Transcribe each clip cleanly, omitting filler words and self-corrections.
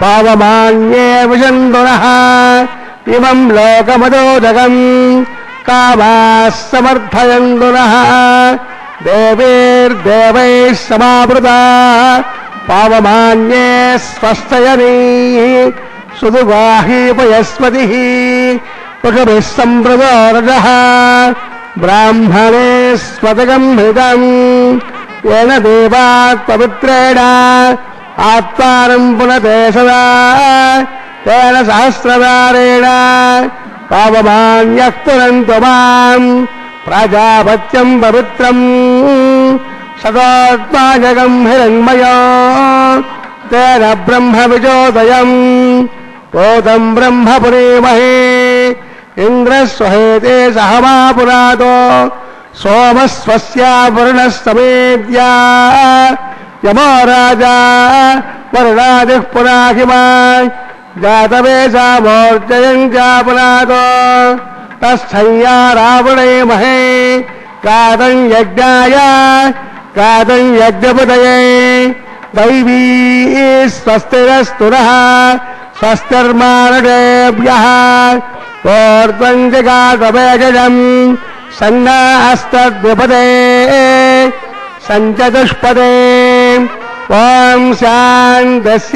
పావమాన్యే విశంతునః ఇమం లోకమదోదకం కామాః సమర్థయంతునః దేవైర్దేవైః సమావృతాః పావమాన్యే స్వస్థయనీః సుదుగాహీపయస్వతిః పశుభిः సంప్రదో రజః బ్రాహ్మణే స్వతగం హృతం येन देवात् पवित्रेण आत्मानं पुनते सदा तेन सहस्रदारेण पावमान्यः तुरन्तो मां प्रजापत्यं पवित्रं सदात्माजगं हिरण्मयो तेन ब्रह्म विजोदयं पोतं ब्रह्म पुरीमहे इन्द्रस्वहेते सहमा पुरातो सोमस्वस्या वरुणस्तमेद्या यमो राजा वरुणादिः पुराहिमा जातवेशा मोर्जयं चापुरातो तस्थैया रावणेमहे गातं यज्ञाय गातं यज्ञपतये दैवी स्वस्तिरस्तुनः स्वस्तिर्मानुषेभ्यः ऊर्ध्वं जगातवेजम् सन्नास्तद्विपदे सञ्चतुष्पदे ॐ शान्तिः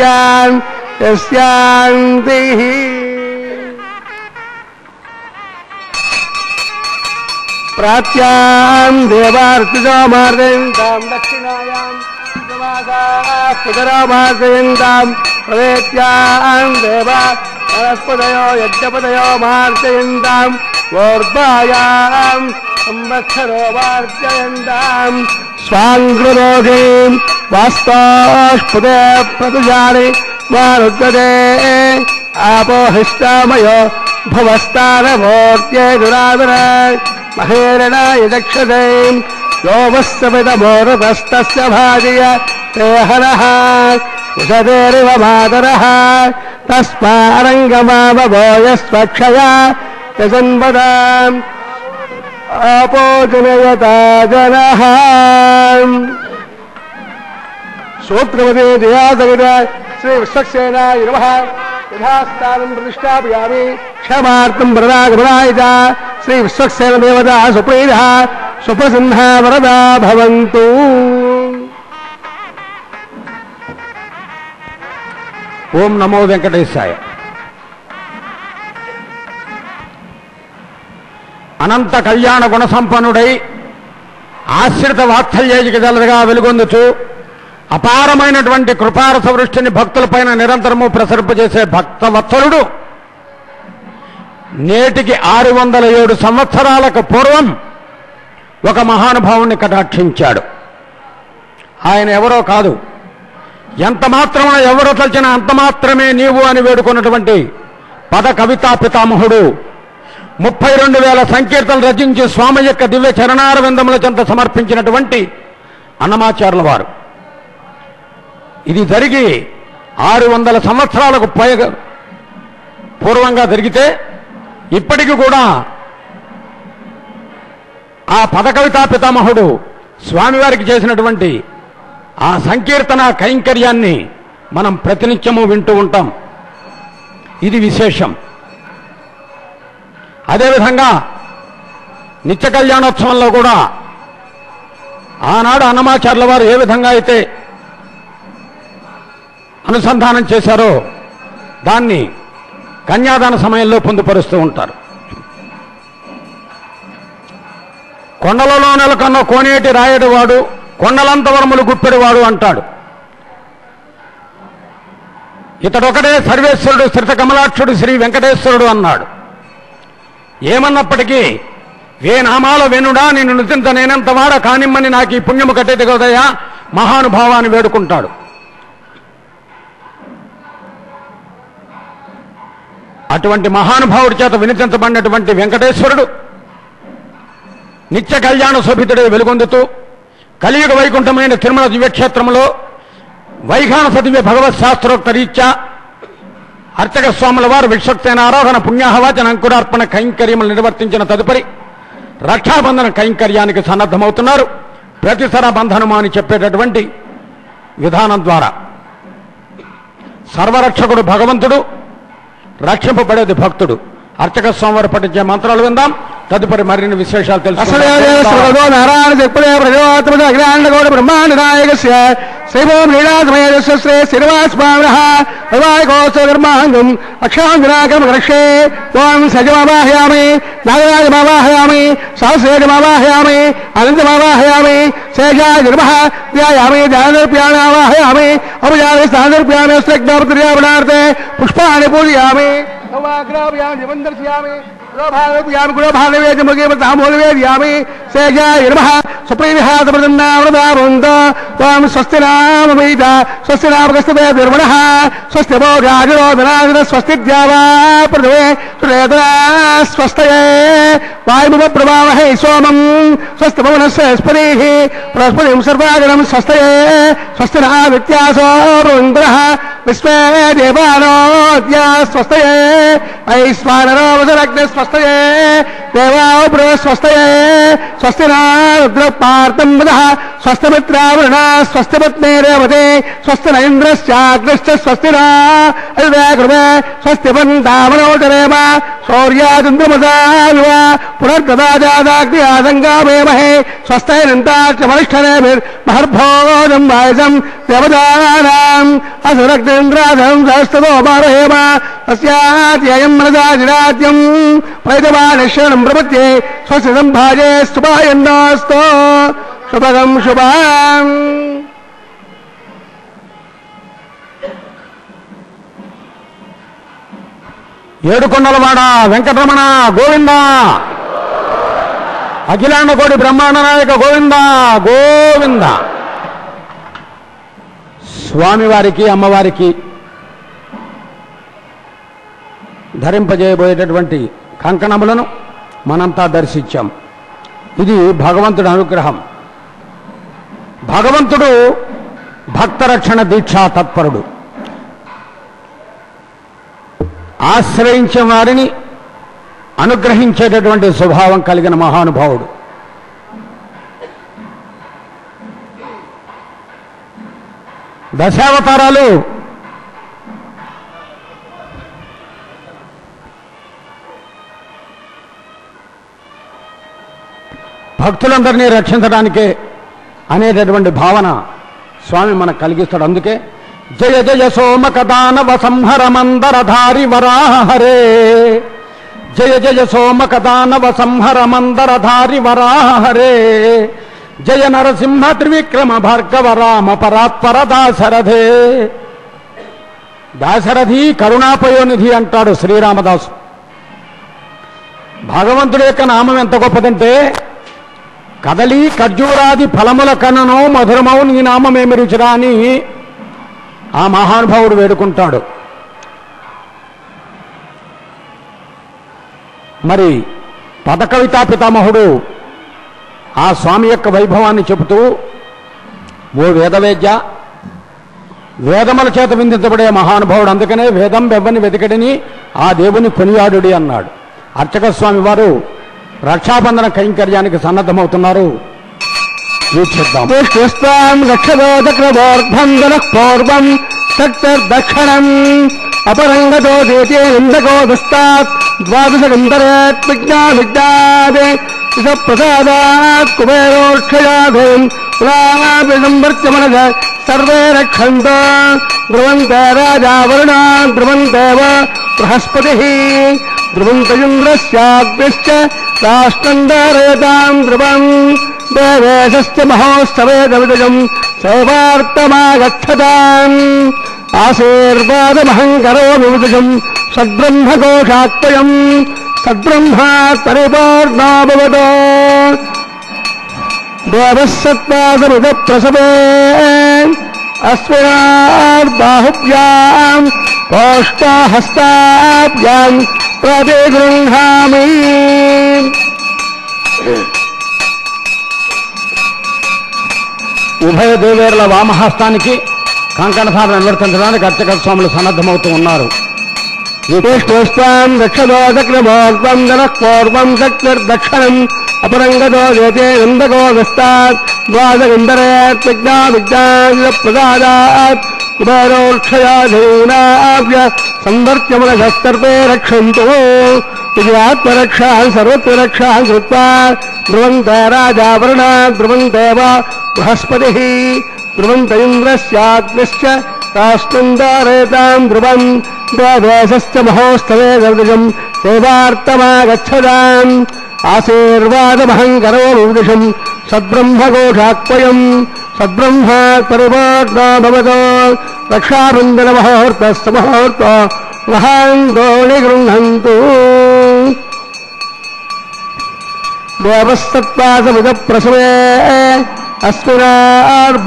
प्राप्यां देवार्तिजो मार्जयन्तां दक्षिणायां पितरो मार्जयन्तां प्रवेत्यां देवा वनस्पतयो यज्ञपतयो मार्जयन्ताम् ऊर्ध्वायां संवत्सरो मार्जयन्तां स्वाङ्गृरोधिं वास्तोष्पुते प्रतिजानि मारुद्यते आपोहिष्टामयो भुवस्तानमूर्त्यै दुरादर महेरणाय दक्षते योमस्सवितमोरतस्तस्य भाजय ते हरः कुशतेरिव मातरः तस्मारङ्गमावभोयस्वक्षया यजन्वदाम् आपोजनयता जनः सूत्रवते जयासवित श्री विश्वक्सेनाय नमः यथास्थानं प्रतिष्ठापयामि क्षमार्थं वरदागमनाय च श्री विश्वक्सेन देवता सुप्रीतः सुप्रसन्ना वरदा भवन्तु। ओम नमो वेंकटेशाय। అనంత కళ్యాణ గుణ సంపన్నుడై ఆశ్రిత వాత్సల్యజలగా వెలుగొందుతూ అపారమైనటువంటి కృపారస వృష్టిని భక్తులపైన నిరంతరము ప్రసరింపజేసే భక్తవత్సలుడు నేటికి 607 సంవత్సరాలకు పూర్వం ఒక మహానుభావుని కటాక్షించాడు. ఆయన ఎవరో కాదు, ఎంత మాత్రమున ఎవరో తలచిన అంత మాత్రమే నీవు అని వేడుకున్నటువంటి పద కవితా పితామహుడు 32,000 సంకీర్తనలు రచించి స్వామి యొక్క దివ్య చరణారవిందముల చెంత సమర్పించినటువంటి అన్నమాచార్యుల వారు. ఇది జరిగి 600 సంవత్సరాలకు పూర్వంగా జరిగితే ఇప్పటికి కూడా ఆ పద కవితా పితామహుడు స్వామివారికి చేసినటువంటి ఆ సంకీర్తన కైంకర్యాన్ని మనం ప్రతినిత్యము వింటూ ఉంటాం. ఇది విశేషం. అదేవిధంగా నిత్య కళ్యాణోత్సవంలో కూడా ఆనాడు అన్నమాచార్యుల వారు ఏ విధంగా అయితే అనుసంధానం చేశారో దాన్ని కన్యాదాన సమయంలో పొందుపరుస్తూ ఉంటారు. కొండలలో నెలకొన్న కోనేటి రాయడివాడు కొండలంత వరములు గుప్పెడివాడు అంటాడు. ఇతడొకడే సర్వేశ్వరుడు శ్రిత కమలాక్షుడు శ్రీ వెంకటేశ్వరుడు అన్నాడు. ఏమన్నప్పటికీ వే నామాల వెనుడా నిన్ను నితింత నేనంత వాడ కానిమ్మని నాకు ఈ పుణ్యము కట్టేది కదయ్యా మహానుభావాన్ని వేడుకుంటాడు. అటువంటి మహానుభావుడి చేత వినితించబడినటువంటి వెంకటేశ్వరుడు నిత్య కళ్యాణ శోభితుడే వెలుగొందుతూ కలియుగ వైకుంఠమైన తిరుమల దివ్యక్షేత్రంలో వైఖానస దివ్య భగవత్ శాస్త్రోక్త రీత్యా అర్చక స్వాముల వారు విశ్వక్సేన ఆరాధన పుణ్యాహవాచన అంకురార్పణ కైంకర్యములు నిర్వర్తించిన తదుపరి రక్షాబంధన కైంకర్యానికి సన్నద్ధమవుతున్నారు. ప్రతిసర బంధనము అని చెప్పేటటువంటి విధానం ద్వారా సర్వరక్షకుడు భగవంతుడు, రక్షింపబడేది భక్తుడు. అర్చక స్వామివారు పఠించే మంత్రాలు విందాం. తదుపరి మరిన్ని విశేషాలు తెలుసుకుందాం. నారాయణ అగ్రాండగౌడ బ్రహ్మాండ నాయక శ్రీభోం లీలాసమయస్య శ్రీ శ్రీనివాసమాంగం అక్షాంజనాకరక్షే ఓం సజమావాహయామి నాగరాజమావాహయామి సహస్రేజమావాహయామి అనంతమావాహయామి శేషాయ నమః ధ్యాయామి ధ్యానర్ప్యామావాహయామి అపజామి స్థానర్ప్యామి స్రగ్నాపత్ర్యాపణార్థే పుష్పాణి పూజయామి నవాగ్రాభ్యామి వందర్శయామి గుణభాగవ్యామి గుణభాగవేదముఖేమతామూలవేద్యామి శేషాయ నమః సుప్రీవిహాతమృదంనామృతావంతో త్వం స్వస్తి నామవైత స్వస్తి నామకస్తమే దుర్మణః స్వస్తి భో రాజరోధనాదిన స్వస్తి ద్యావా పృథివే సురేతనా స్వస్తయే వాయుముప ప్రభావహే సోమం స్వస్తి భవనస్య స్పరీః బృహస్పతిం సర్వాగణం స్వస్తయే స్వస్తి నా విత్యాసో రుంద్రః విశ్వే దేవానోద్యా స్వస్తయే వైశ్వానరో వసురగ్ని స్వస్తయే దేవా బృహస్వస్తయే స్వస్తి నా రుద్రపార్తం వదః స్వస్తిమిత్రావృణ స్వస్తిపత్నే రేవతే స్వస్తి న ఇంద్రశ్చాగ్నిశ్చ స్వస్తి నా అల్వేకృమే స్వస్తి పంతామనోచరేమ శౌర్యాచంద్రమసాలువ పునర్గదాజాదాగ్ని ఆసంగామేమహే స్వస్తైరంతాక్షమనిష్టనేభిర్మహర్భోజం వాయసం దేవదానాం అసురగ్నేంద్రాధం సహస్తతో మారహేమ తస్యాత్యయం మనసాజిరాజ్యం పైదమానశ్వరం ప్రపత్యే స్వస్తి సంభాజే స్తుభాయందాస్తో శుభగం శుభాం. ఏడుకొండలవాడ వెంకటరమణ గోవింద, అఖిలాండ కోటి బ్రహ్మాండ నాయక గోవింద గోవింద. స్వామివారికి అమ్మవారికి ధరింపజేయబోయేటటువంటి కంకణములను మనంతా దర్శించాం. ఇది భగవంతుడి అనుగ్రహం. భగవంతుడు భక్తరక్షణ దీక్షా తత్పరుడు. ఆశ్రయించిన వారిని అనుగ్రహించేటటువంటి స్వభావం కలిగిన మహానుభావుడు. దశావతారాలు భక్తులందరినీ రక్షించడానికే అనేటటువంటి భావన స్వామి మనకు కలిగిస్తాడు. అందుకే జయ జయ సోమకదానవ సంహర మందరధారి వరాహరే, జయ జయ సోమకదానవ సంహర మందరధారి వరాహరే, జయ నరసింహ త్రివిక్రమ భార్గవ రామ పరాత్పర దాశరథే. దాశరథి కరుణాపయోనిధి అంటాడు శ్రీరామదాసు. భగవంతుడి యొక్క నామం ఎంత గొప్పదంటే, కదలి ఖర్జూరాది ఫలముల కన్నను మధురమౌ నీ నామమేమి రుచిరా అని ఆ మహానుభావుడు వేడుకుంటాడు. మరి పదకవితా పితామహుడు ఆ స్వామి యొక్క వైభవాన్ని చెబుతూ, ఓ వేదవేద్య, వేదముల చేత విందించబడే మహానుభావుడు, అందుకనే వేదం వెవ్వని వెతికడిని ఆ దేవుని కొనియాడుడి అన్నాడు. అర్చక స్వామి వారు రక్షాబంధన కైంకర్యానికి సన్నద్ధమవుతున్నారు. వీక్షిద్దాం. పూర్వం దక్షిణం అపరంగతో దేతేందకోదస్తాత్ ద్వాదశగంధరేత్ విజ్ఞావిజ్ఞాదే ప్రసాదాత్ కుబేరోక్షయాధేం పురాభిసంవర్త్యమనస సర్వే రక్షంత ధ్రువంతే రాజా వరుణా ధ్రువంతేవ బృహస్పతిః ధ్రువంతయుంద్రస్యాగ్నిశ్చ రాష్ట్రంధరేతాం ధ్రువం దేవేశశ్చ మహోత్సవేదవిదజం సేవార్తమాగచ్చతాం ఆశీర్వాదమహం కరోమి విదజం సద్బ్రహ్మఘోషాత్వయం సద్బ్రహ్మాత్ పరిపూర్ణోభవతో దేవసత్వాసమిద ప్రసవే అస్మిన్నార్బాహుభ్యాం కోష్ఠహస్తాభ్యాం ప్రతిగృహామి. ఉభయ దేవేరుల వామహస్తానికి కంకణ సాధన నిర్వర్తించడానికి అర్చక స్వాములు సన్నద్ధమవుతూ ఉన్నారు. విష్ణుస్తాం దక్షిణోదగ్రమోర్వం పూర్వం దక్షిణం అపరంగతో దేతేందకోదస్తాత్ ద్వాదగిందరేత్ విజ్ఞావిజ్ఞాన ప్రసాదాత్ కుబేరోక్షయాధీనావ్య సంవర్త్యమునస్తర్పే రక్షంతు ఇది ఆత్మరక్షాన్ సర్వత్రరక్షాన్ కృత్వా ధ్రువంతే రాజా వరుణ ధ్రువంతేవ బృహస్పతి ధ్రువంత ఇంద్రస్యాగ్నిశ్చ రాష్ట్రందారేతాం ధ్రువం దేశశ్చ మహోస్తవే గర్దజం దేవార్తమాగచ్చదాం ఆశీర్వాదమహం కరోమిదిశం సద్బ్రహ్మఘోషాక్వయం సద్బ్రహ్మాత్ పరిపాట్నా భవతో రక్షాబంధన మహోర్తస్త మహోర్త మహాంతో నిగృహంతు దేవస్తత్వాసమిద ప్రసవే అస్మినార్బాహుభ్యాం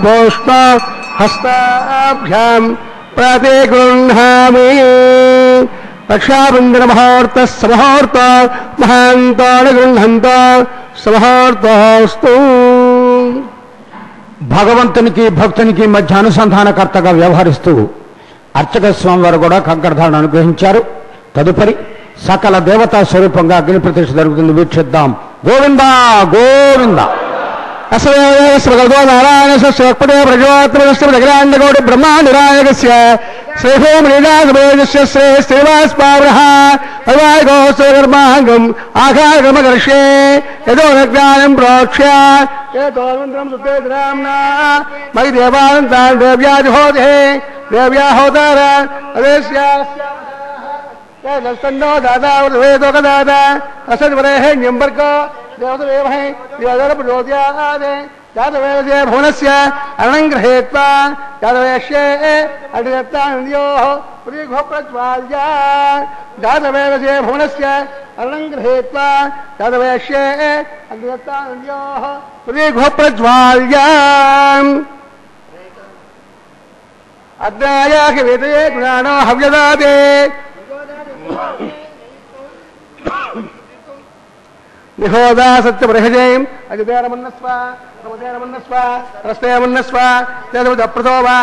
భోష్ణ హస్తాభ్యాం ప్రతిగృహామి రక్షాబంధన మహోర్త సమహోర్త మహాంతాని గృహంత సమహోర్తస్తు. భగవంతునికి భక్తునికి మధ్య అనుసంధానకర్తగా వ్యవహరిస్తూ అర్చక స్వామి వారు కూడా కంకణధారణ అనుగ్రహించారు. తదుపరి సకల దేవతా స్వరూపంగా అగ్ని ప్రతిష్ఠ జరుగుతుంది. వీక్షిద్దాం. గోవింద గోవింద. అసతో నారాయణ స్వపదే ప్రజోత్మగ్రాండగౌడి బ్రహ్మాండరాయకస్య శ్రీభూమిదాసమేజస్య శ్రీ శ్రీవాస్పావృహ అవాగోత్సవకర్మాంగం ఆఘాగమకర్షే యదో నజ్ఞానం ప్రోక్ష్య ఏతోన్మంత్రం సుద్వేద్రామ్నా మయి దేవానంతాన్ దేవ్యాజుహోదే దేవ్యాహోతార అదేశ్యాస్య నష్టన్నో దాదా వేదోకదాదా అసద్వరేహ్యం వర్గో దేవతవేమహే దేవదరప్రచోదయాదే జాతవేదజే భువనస్య అరణం గృహేత్వా జాతవేశ్యే అడిదత్తానంద్యోః ప్రియఘో ప్రజ్వాల్య జాతవేదజే భువనస్య అరణం గృహేత్వా జాతవేశ్యే అడిదత్తానంద్యోః ప్రియఘో ప్రజ్వాల్య అజ్ఞాయాక వేదయే గుణానో హవ్యదాదే నిహోదా సత్యబృహజయం అజితేరమన్నస్వ ప్రమదేరమన్నస్వ రస్తేరమన్నస్వ తేదప్రతోవా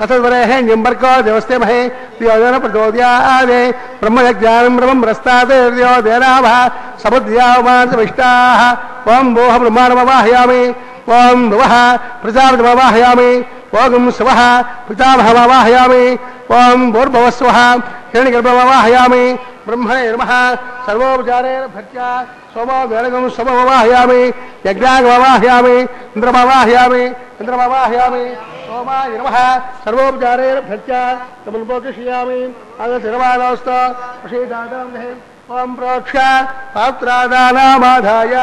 అసద్వరేహ్యం వర్గో దేవస్తే మహే దియోజన ప్రచోదయాదే బ్రహ్మజ్ఞానం బ్రహ్మం ప్రస్తాదేర్యో దేనాభ సముద్యామాంసవిష్టాః ఓం భూః బ్రహ్మాణమవాహయామి ఓం భువః ప్రజాపతిమవాహయామి ఓం శివః పితామహమవాహయామి ఓం భూర్భువస్వః హిరణ్యగర్భమవాహయామి బ్రహ్మణే నమః సర్వోపచారేణ భక్త్యా सोमो वेणगम सोमवाहयामि यज्ञागमवाहयामि इंद्रमवाहयामि इंद्रमवाहयामि सोमाय नमः सर्वोपचारेण भक्त्या तमल्पोक्षयामि आगतिरवादोस्त प्रसीदानं देहि ओम प्रोक्ष पात्रादानामाधाय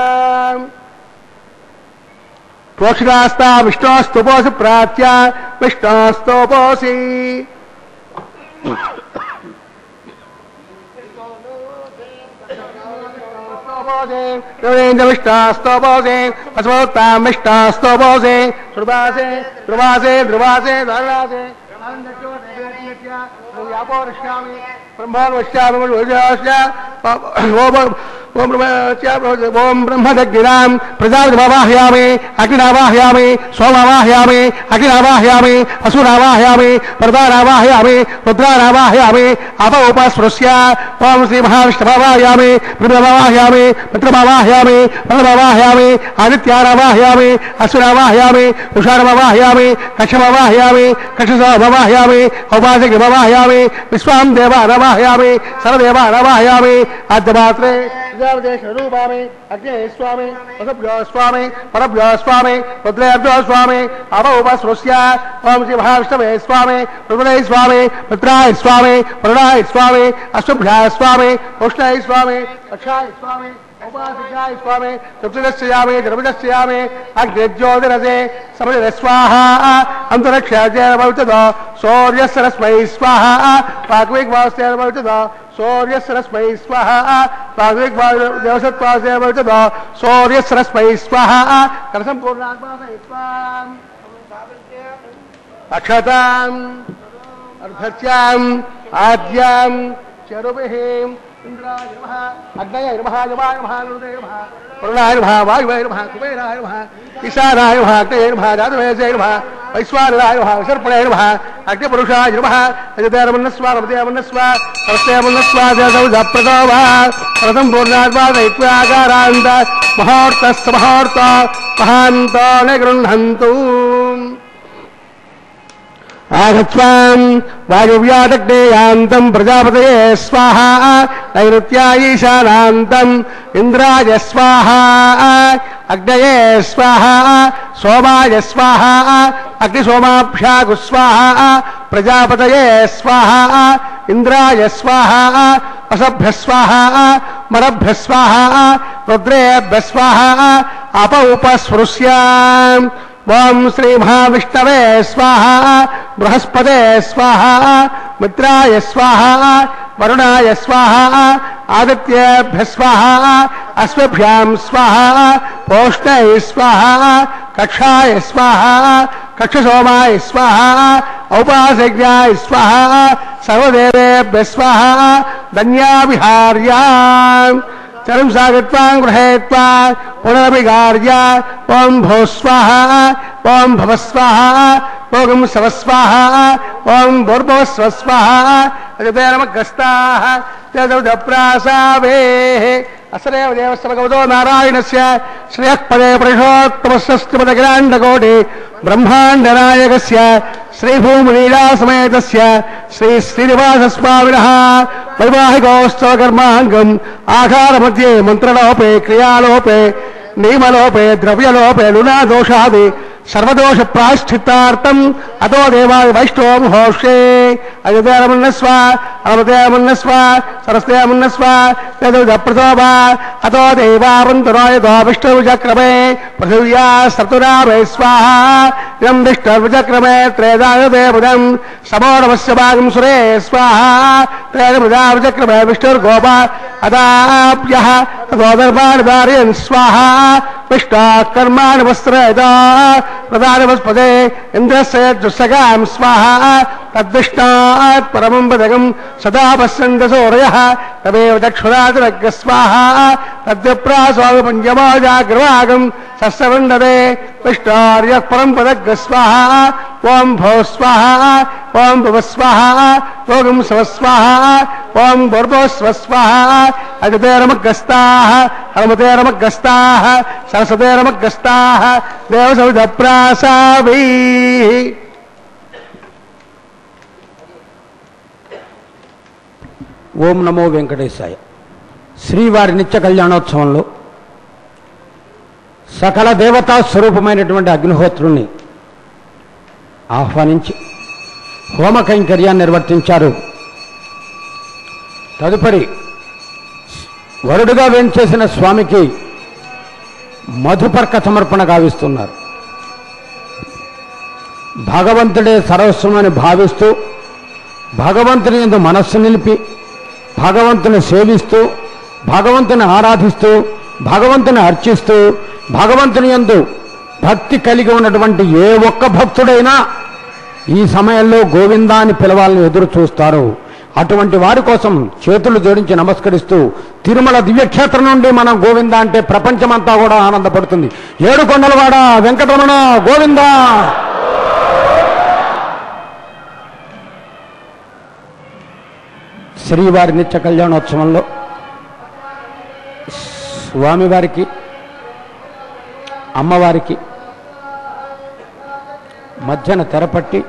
प्रोक्षितास्ता विष्णोस्तुपोसि प्राच्य विष्णोस्तुपोसि विष्टास्तोपोसे अस्मोत्तां विष्टास्तोपोसे ध्रुवासे ध्रुवासे ध्रुवासे धारासे व्यापोष्यामि ब्रह्मोष्यामि ओम ब्रह्मदग्निनां प्रजापतिमवाहयामि अग्निनावाहयामि सोमवाहयामि अग्निनावाहयामि असुरावाहयामि प्रदानावाहयामि रुद्रानावाहयामि अपौपस्पृश्य ओम श्री महाविष्णुवाहयामि ब्रह्मवाहयामि मित्रमावाहयामि प्रणववाहयामि आदित्यानावाहयामि असुरावाहयामि उषाणमवाहयामि कक्षमवाहयामि कक्षसोमवाहयामि औपासिकमवाहयामि विश्वां देवानावाहयामि सर्वदेवानावाहयामि आद्यमात्रे रूपामि अग्ने स्वामी वसभ्यो स्वामी परभ्यो स्वामी रुद्रेभ्यो स्वामी अवोपस्पृश्य ओम श्री महाविष्णवे स्वामी रुद्रे स्वामी मित्राय स्वामी वरुणाय स्वामी अश्वभ्याय स्वामी उष्णाय स्वामी अक्षाय स्वामी उपासिकाय स्वामी चतुर्दश्यामि जन्मदश्यामि अग्निज्योतिरसे समजरे स्वाहा अंतरिक्षाय भवतु सूर्यस्मै स्वाहा वाग्विग्वास्ते भवतु सूर्यस्मै स्वाहा वाग्विग देवसत्वासे भवतु सूर्यस्मै स्वाहा कलसंपूर्णात्मासहित्वाम् अक्षताम् अर्धस्याम् आद्याम् चरुभिः इंद्राय नमः अग्नये नमः यमाय नमः रुद्रे नमः वरुणाय नमः वायुवे नमः कुबेराय नमः ईशानाय नमः अग्नये नमः जातवेदसे नमः वैश्वानराय नमः सर्पणे नमः अग्निपुरुषाय नमः अजतेरमन्नस्वा रमतेरमन्नस्वा सरस्तेरमन्नस्वा जसौजप्रतोवा रथं पूर्णात्मादयित्वाकारान्त महोर्तस्य महोर्त महान्तो निगृह्णन्तु ఆగత్వాం వాయువ్యాదగ్నేయాంతం ప్రజాపతయే స్వాహ నైరుత్యాయీశానాంతం ఇంద్రాయ స్వాహ అగ్నయే స్వాహ సోమాయ స్వాహ అగ్నిసోమాభ్యాగు స్వాహ ప్రజాపతయే స్వాహ ఇంద్రాయ స్వాహ వసభ్య స్వాహ మరభ్య స్వాహ రుద్రేభ్య స్వాహ అపౌపస్పృశ్యాం ఓం శ్రీ మహావిష్ణవే స్వాహ బృహస్పతే స్వాహ మిత్రాయ స్వాహ వరుణాయ స్వాహ ఆదిత్యేభ్య స్వాహ అశ్వభ్యాం స్వాహ పోష్ణై స్వాహ కక్షాయ స్వాహ కక్షసోమాయ స్వాహ ఔపాసజ్ఞాయ స్వాహ సర్వదేవేభ్య స్వాహ ధన్యావిహార్యా చరం సాగత్వాం గృహేత్వా పునరభిగార్య ఓం భో స్వాహ ఓం భవ స్వాహ ఓం శవ స్వాహ ఓం భూర్భువస్వ స్వాహ అజతేరమగ్రస్తాః యదౌదప్రాసావే అసరేవ దేవస్య భగవతో నారాయణస్య శ్రేయః పదే పురుషోత్తమస్య శ్రీమదఖిలాండకోటి బ్రహ్మాండనాయకస్య శ్రీభూమిలీలాసమేతస్య శ్రీ శ్రీనివాసస్వామినః వైవాహికోత్సవకర్మాంగం ఆకారमध्ये మంత్రలోపే క్రియాలోపే నియమలోపే ద్రవ్యలోపే లునాదోషాది సర్వదోష ప్రాశ్చిత్తార్థం అతో దేవాది వైష్ణవం హోషే అయోధ్యారమున్నస్వ అమృతేమున్నస్వ సరస్వమున్నస్వ ప్రతోభా అతో దేవావంతురాయతో విష్ణుచక్రమే పృథివ్యా సర్తురామే స్వాహ ఇదం విష్ణుచక్రమే త్రేదాయుదే బుధం సమోనమస్య భాగం సురే స్వాహ త్రేదముదాచక్రమే విష్ణుర్గోప అదాభ్యః తదోదర్భానిదారయన్ స్వాహ విష్ణాకర్మాణి వస్త్రేదా ప్రధానవస్పదే ఇంద్రస్య దుస్సగాం స్వాహ తద్విష్ణాత్ పరమం పదగం సదా పశ్యంత సూరయః తమేవ చక్షురాతిరగ్ర స్వాహ తద్విప్రాస్వామి పంచమాజాగ్రవాగం సస్యవందదే విష్ణార్యః పరం పదగ్ర స్వాహ ఓం భో స్వాహ ఓం భువ స్వాహ ఓం శవ స్వాహ ఓం భూర్భువస్వ స్వాహ అజతేరమగ్రస్తాః హనుమతేరమగ్రస్తాః సరస్వతేరమగ్రస్తాః దేవసవిధప్రాసావైః. ఓం నమో వెంకటేశాయ. శ్రీవారి నిత్య కళ్యాణోత్సవంలో సకల దేవతా స్వరూపమైనటువంటి అగ్నిహోత్రుణ్ణి ఆహ్వానించి హోమ కైంకర్యాన్ని నిర్వర్తించారు. తదుపరి వరుడుగా వేంచేసిన స్వామికి మధుపర్క సమర్పణ గావిస్తున్నారు. భగవంతుడే సర్వస్వమని భావిస్తూ భగవంతుని యందు మనస్సు నిలిపి భగవంతుని సేవిస్తూ భగవంతుని ఆరాధిస్తూ భగవంతుని అర్చిస్తూ భగవంతుని యందు భక్తి కలిగి ఉన్నటువంటి ఏ ఒక్క భక్తుడైనా ఈ సమయంలో గోవిందా అని పిలవాలని ఎదురు చూస్తారు. అటువంటి వారి కోసం చేతులు జోడించి నమస్కరిస్తూ తిరుమల దివ్యక్షేత్రం నుండి మనం గోవిందా అంటే ప్రపంచమంతా కూడా ఆనందపడుతుంది. ఏడుకొండలవాడ వెంకటరమణ గోవిందా. శ్రీవారి నిత్య కళ్యాణోత్సవంలో స్వామివారికి అమ్మవారికి మధ్యన తెరపట్టి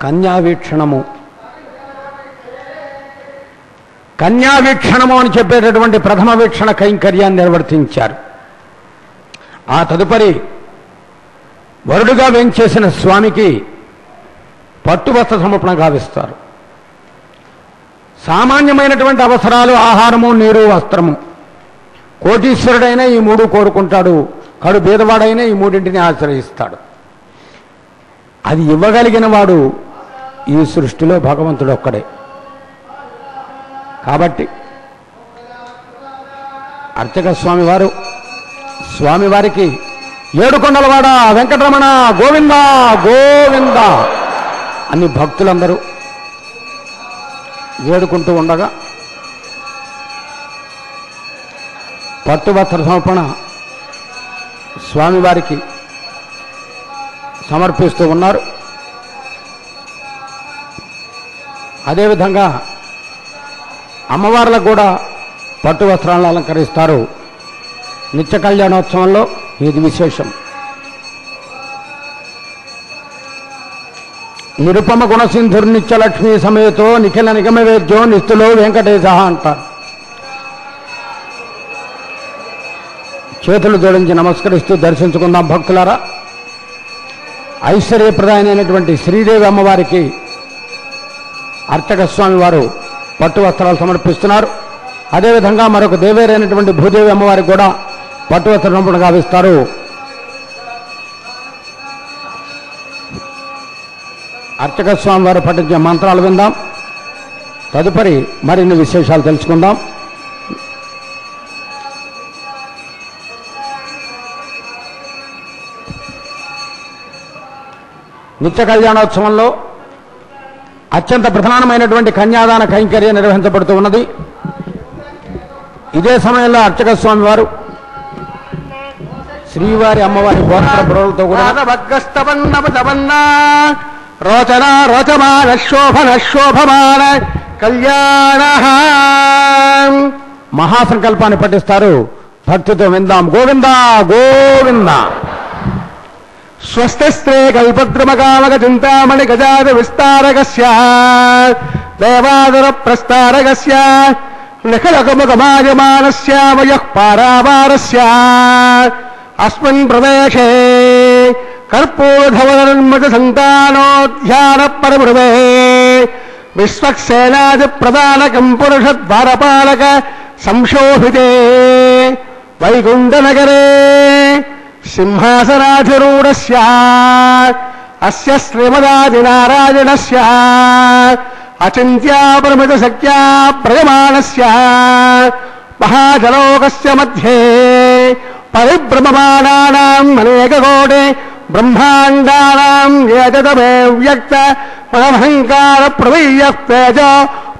కన్యావీక్షణము అని చెప్పేటటువంటి ప్రథమ వీక్షణ కైంకర్యాన్ని నిర్వర్తించారు. ఆ తదుపరి వరుడుగా వేంచేసిన స్వామికి పట్టువస్త్ర సమర్పణ గావిస్తారు. సామాన్యమైనటువంటి అవసరాలు ఆహారము, నీరు, వస్త్రము. కోటీశ్వరుడైనా ఈ మూడు కోరుకుంటాడు, కడు బీదవాడైనా ఈ మూడింటిని ఆశ్రయిస్తాడు. అది ఇవ్వగలిగిన వాడు ఈ సృష్టిలో భగవంతుడు ఒక్కడే. కాబట్టి అర్చక స్వామివారు స్వామివారికి ఏడుకొండలవాడ వెంకటరమణ గోవిందా గోవిందా అని భక్తులందరూ వేడుకుంటూ ఉండగా పట్టువస్త్ర సమర్పణ స్వామివారికి సమర్పిస్తూ ఉన్నారు. అదేవిధంగా అమ్మవార్లకు కూడా పట్టు వస్త్రాలను అలంకరిస్తారు. నిత్య కళ్యాణోత్సవంలో ఇది విశేషం. నిరుపమ గుణసింధుర్నిత్యలక్ష్మీ సమేతో నిఖిల నిగమ వేద్యో నిస్తులో వెంకటేశ అంటారు. చేతులు జోడించి నమస్కరిస్తూ దర్శించుకుందాం భక్తులారా. ఐశ్వర్యప్రదాయమైనటువంటి శ్రీదేవి అమ్మవారికి అర్చక స్వామి వారు పట్టు వస్త్రాలు సమర్పిస్తున్నారు. అదేవిధంగా మరొక దేవేరైనటువంటి భూదేవి అమ్మవారికి కూడా పట్టు వస్త్రం గావిస్తారు. అర్చక స్వామి వారు పఠించే మంత్రాలు విందాం. తదుపరి మరిన్ని విశేషాలు తెలుసుకుందాం. నిత్య కళ్యాణోత్సవంలో అత్యంత ప్రధానమైనటువంటి కన్యాదాన కైంకర్యం నిర్వహించబడుతూ ఉన్నది. ఇదే సమయంలో అర్చక స్వామి వారు శ్రీవారి అమ్మవారి గోత్ర బుర్రలతో కూడా రోచన రోచమాన శోభన శోభమాన కళ్యాణ మహాసంకల్పాన్ని పఠిస్తారు. భక్తితో విందాం. గోవింద గోవింద. స్వస్తిస్త్రే కల్పద్రుమకామక చింతామణి గజాద విస్తారకస్య దేవాదర ప్రస్తారకస్య నిఖలకముఖమాయమానస్య వయః పారావారస్య అస్మిన్ ప్రదేశే కర్పూరధవనన్మత సంతానోధ్యాన పరమృదే విశ్వక్సేనాది ప్రధానకం పురుష ద్వారపాలక సంశోభితే వైకుంఠనగరే సింహాసనాధిరూఢస్య అస్య శ్రీమదాదినారాయణస్య అచింత్యాపరిమిత శక్త్యా ప్రయమాణస్య మహాజలోకస్య మధ్యే పరిభ్రమమాణానాం అనేకకోటి బ్రహ్మాండానాం ఏతదమే వ్యక్త మనమహంకార ప్రవీయ తేజ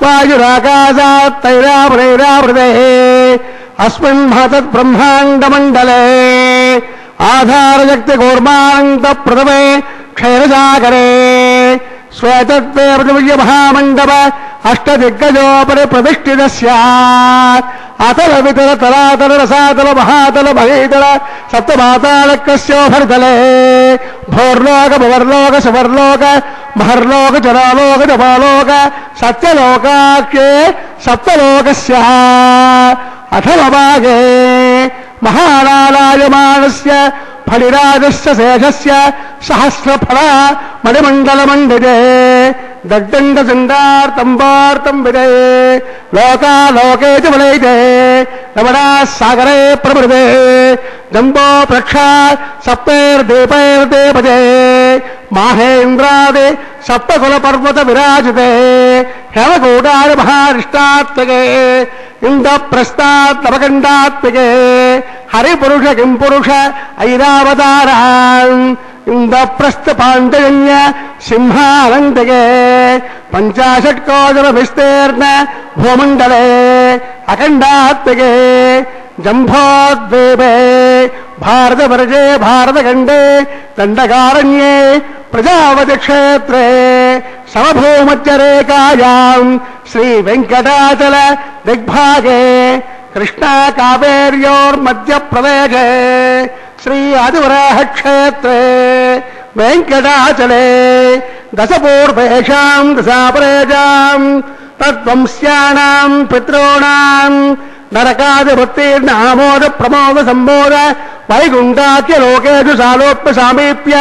వాయురాకాశాత్ తైరావృతే అస్మిన్ మహతత్ బ్రహ్మాండమండలే ఆధారశక్తి కూర్మానంత ప్రథమే క్షైరసాగరే శ్వేతత్వే పృథివ్య మహామండప అష్టదిగ్గజోపరి ప్రతిష్ఠితస్య అతల వితల తలాతల రసాతల మహాతల మహీతల సప్తపాతాళకస్యోభర్తలే భోర్లోక భువర్లోక సువర్లోక మహర్లోక జరాలోక జపాలోక సత్యలోకాఖ్యే సప్తలోకస్య అథమభాగే మహానాలాయమానస్య ఫళిరాజస్య శేషస్య సహస్రఫల మణిమండలమండితే దగ్దండ చండార్తంబార్తం విదే లోకాలోకే చ బలైతే రమణా సాగరే ప్రమృతే జంబో ప్రక్షా సప్తైర్దీపైర్దేపజే మాహేంద్రాది సప్తకుల పర్వత విరాజితే హేమకూటాది మహారిష్టాత్మకే ఇంద్రప్రస్థాత్మకండాత్మకే హరిపురుష కింపురుష ఐరావతారా ఇంద్రప్రస్థ పాంచజన్య సింహానంతకే పంచాశట్కోజర విస్తీర్ణ భూమండలే అఖండాత్మకే జంభోద్వీపే భారతవర్షే భారతఖండే దండకారణ్యే ప్రజావతి క్షేత్రే సమభూమధ్యరేఖాయాం శ్రీ వెంకటాచల దిగ్భాగే కృష్ణా కావేర్యోర్మధ్య ప్రదేశే శ్రీ ఆదివరాహ క్షేత్రే వెంకటాచలే దశపూర్వేషాం దశాపరేషాం తద్వంశ్యానాం పితॄణాం నరకాదివృత్తీర్ణ ఆమోద ప్రమోద సంబోధ వైకుంఠాఖ్య లోకేషు సాలోప్య సామీప్య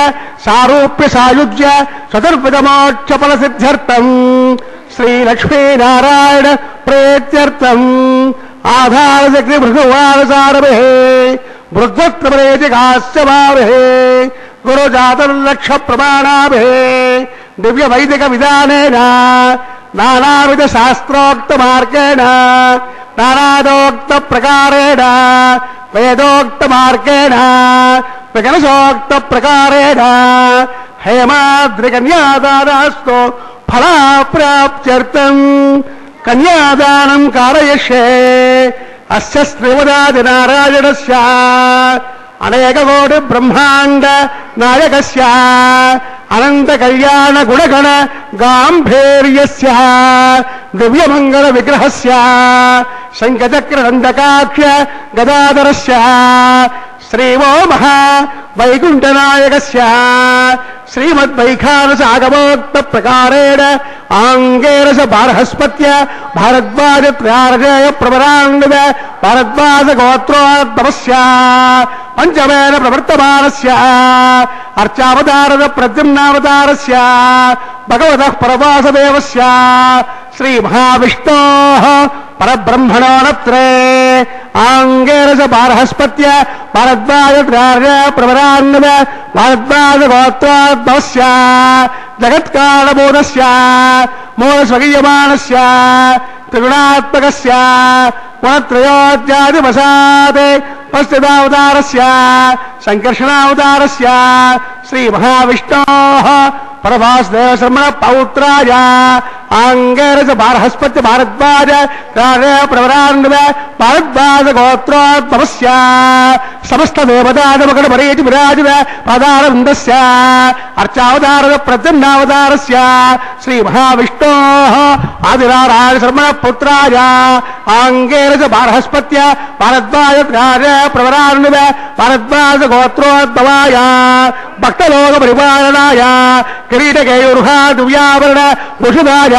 సారూప్య సాయుజ్య చతుర్విధమోక్ష ఫల సిద్ధ్యర్థం శ్రీలక్ష్మీనారాయణ ప్రేత్యర్థం ఆధారశక్తి భృగువారసారభే వృద్ధత్రమరేతి కాశ్యభావే గురుజాతర్లక్ష ప్రమాణాభే దివ్య వైదిక విధానేన నానావిధ శాస్త్రోక్త మార్గేణ నానాదోక్త ప్రకారేణ వేదోక్త మార్గేణ వికలశోక్త ప్రకారేణ హేమాద్రి కన్యాదానాస్తు ఫలాప్రాప్త్యర్థం కన్యాదానం కారయిష్యే అస్య శ్రీమదాదినారాయణస్య అనేకకోటి బ్రహ్మాండ నాయకస్య అనంత కళ్యాణ గుణగణ గాంభీర్యస్య దివ్యమంగళ విగ్రహస్య శంఖచక్ర దండకాఖ్య గదాధరస్య శ్రీవో మహా వైకుంఠనాయకస్య శ్రీమద్వైఖానస ఆగమోక్త ప్రకారేణ ఆంగేరస బార్హస్పత్య భారద్వాజ త్రారజయ ప్రవరాంగద భారద్వాజ గోత్రోద్భవస్య పంచమేన ప్రవర్తమానస్య అర్చావతారద ప్రద్యుమ్నావతారస్య భగవతః పరవాసదేవస్య శ్రీ మహావిష్ణోః పరబ్రహ్మణో నత్రే ఆంగేరస బార్హస్పత్య భారద్వాజ త్రారజ ప్రవరాంగద భారద్వాజ గోత్రోద్భవస్య జగత్కాలమూలస్య మూలస్వగీయమానస్య త్రిగుణాత్మకస్య గుణత్రయోధ్యాదివసాదే పశ్చిదావతారస్య సంకర్షణావతారస్య శ్రీ మహావిష్ణోః పరవాసుదేవ శర్మణ పౌత్రాయ ఆంగేరస బార్హస్పత్య భారద్వాజ ప్రవరాన్వ భారద్వాజ గోత్రోద్భవస్య సమస్త దేవతాదమకడ పరేతి విరాజిత పదారవిందస్య అర్చావతారద ప్రద్యుమ్నావతారస్య శ్రీ మహావిష్ణోః ఆదినారాయణ శర్మణ పుత్రాయ ఆంగేరస బార్హస్పత్య భారద్వాజ ప్రవరాన్వ భారద్వాజ గోత్రోద్భవాయ భక్తలోక పరిపాలనాయ కిరీటకేయూర్హా దివ్యాభరణ భూషితాయ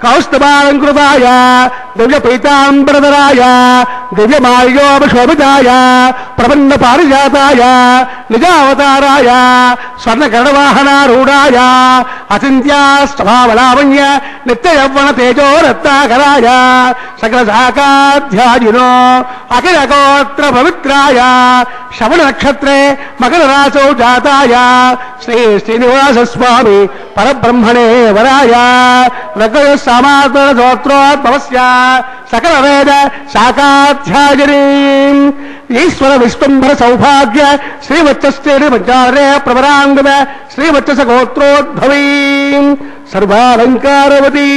కౌస్తుభాలంకృతాయ దివ్య పీతాంబరధరాయ దివ్యమాల్యోపశోభితాయ ప్రపన్న పారిజాతాయ నిజావతారాయ స్వర్ణకర్ణవాహనారూఢాయ అచింత్యాష్టభావలావణ్య నిత్యయవ్వన తేజో రత్నాకరాయ సకల శాఖాధ్యాయునో అఖిల గోత్ర పవిత్రాయ శ్రవణ నక్షత్రే మకర రాశౌ జాతాయ శ్రీ శ్రీనివాస స్వామి పరబ్రహ్మణే వరాయ రఘు సమాతర స్తోత్రోద్భవస్య సకల వేద శాఖాధ్యాయనీ ఈశ్వర విశ్వంభర సౌభాగ్య శ్రీవత్సశ్రీ పంచారే ప్రవరాంగ శ్రీవత్స గోత్రోద్భవీ సర్వాలంకారవతీ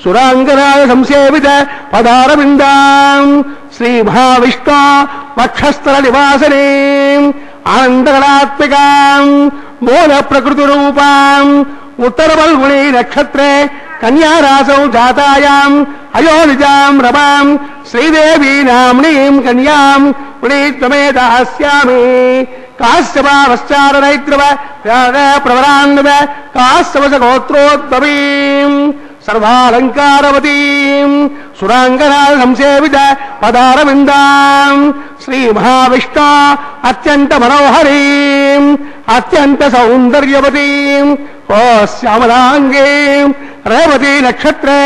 సురాంగనాయ సంసేవిత పదారవిందాం శ్రీ మహావిష్ణు వక్షస్థల నివాసనే ఆనందకళాత్మికాం మూల ప్రకృతి రూపాం ఉత్తరవల్గుణీ నక్షత్రే కన్యారాసౌ జాతాయాం అయోనిజాం రమాం శ్రీదేవీ నామ్నీం కన్యాం పుణీత్వమే దాస్యామి కాశ్యపాశ్చారణైత్రవ ప్రవరాన్వ కాశ్యవస గోత్రోద్భవీం సర్వాలంకారవతీం సురాంగనా సంసేవిత పదారవిందాం శ్రీ మహావిష్ణు అత్యంత మనోహరీం అత్యంత సౌందర్యవతీం ఓ శ్యామలాంగీం రేవతీ నక్షత్రే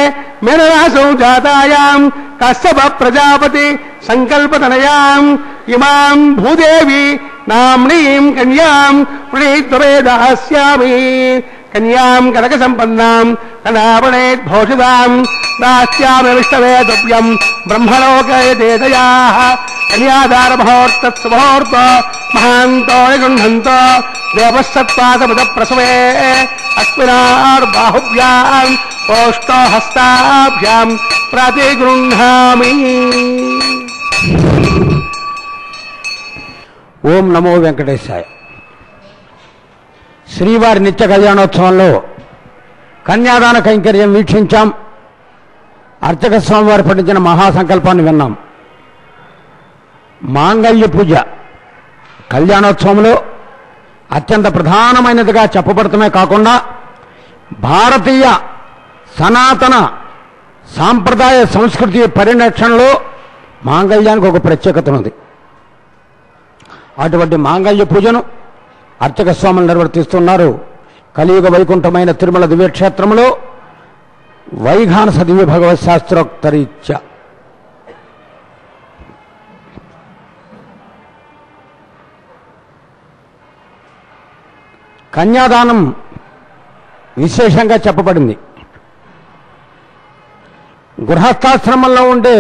మేనరాసౌ జాతాయాం కశ్యప ప్రజాపతి సంకల్పతనయాం ఇమాం భూదేవి నామ్నీం కన్యాం పుణీత్వమే దాస్యామి కన్యాం కనక సంపన్నాం కనాపణేద్భోషితాం దాస్యామి విష్ణవే తుభ్యం బ్రహ్మలోకయతే దయాః కన్యాదార మహోర్తత్సుముహూర్త మహాంతో నిగృహంతో దేవసత్పాదముద ప్రసవే అస్మినార్బాహుభ్యాం ఓష్టో హస్తాభ్యాం ప్రతిగృహ్ణామి. ఓం నమో వెంకటేశాయ. శ్రీవారి నిత్య కళ్యాణోత్సవంలో కన్యాదాన కైంకర్యం వీక్షించాం. అర్చక స్వామివారు పఠించిన మహాసంకల్పాన్ని విన్నాం. మాంగళ్య పూజ కళ్యాణోత్సవంలో అత్యంత ప్రధానమైనదిగా చెప్పబడటమే కాకుండా భారతీయ సనాతన సాంప్రదాయ సంస్కృతి పరిరక్షణలో మాంగళ్యానికి ఒక ప్రత్యేకత ఉంది. అటువంటి మాంగళ్య పూజను అర్చక స్వాములు నిర్వర్తిస్తున్నారు. కలియుగ వైకుంఠమైన తిరుమల దివ్యక్షేత్రంలో వైఘానస దివ్య భగవత్ శాస్త్రోక్తరీత్యా కన్యాదానం విశేషంగా చెప్పబడింది. గృహస్థాశ్రమంలో ఉండే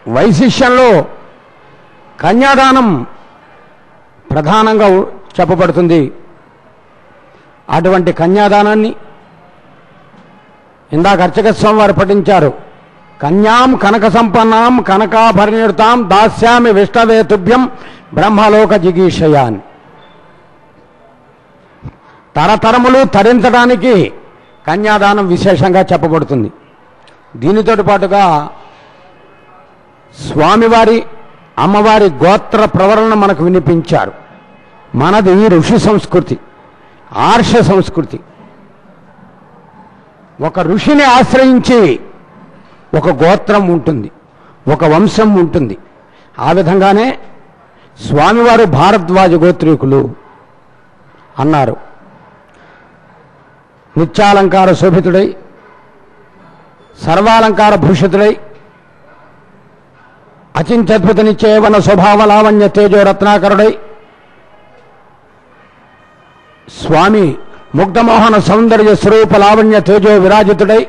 వైశిష్యంలో కన్యాదానం ప్రధానంగా చెప్పబడుతుంది. అటువంటి కన్యాదానాన్ని ఇందాక అర్చక స్వామి వారు పఠించారు. కన్యాం కనక సంపన్నాం కనకాభరణితాం దాస్యామి విష్ణవే తుభ్యం బ్రహ్మలోక జిగీషయాన్. తరతరములు తరించడానికి కన్యాదానం విశేషంగా చెప్పబడుతుంది. దీనితో పాటుగా స్వామివారి అమ్మవారి గోత్ర ప్రవరణ మనకు వినిపించారు. మనది ఋషి సంస్కృతి, ఆర్ష సంస్కృతి. ఒక ఋషిని ఆశ్రయించి ఒక గోత్రం ఉంటుంది, ఒక వంశం ఉంటుంది. ఆ విధంగానే స్వామివారు భారద్వాజ గోత్రీకులు అన్నారు. నిత్యాలంకార శోభితుడై, సర్వాలంకార భూషితుడై, అచింత్యద్భుత నిశ్చయవన స్వభావ లావణ్య తేజో రత్నాకరుడై, స్వామి ముగ్ధమోహన సౌందర్య స్వరూప లావణ్య తేజో విరాజితుడై,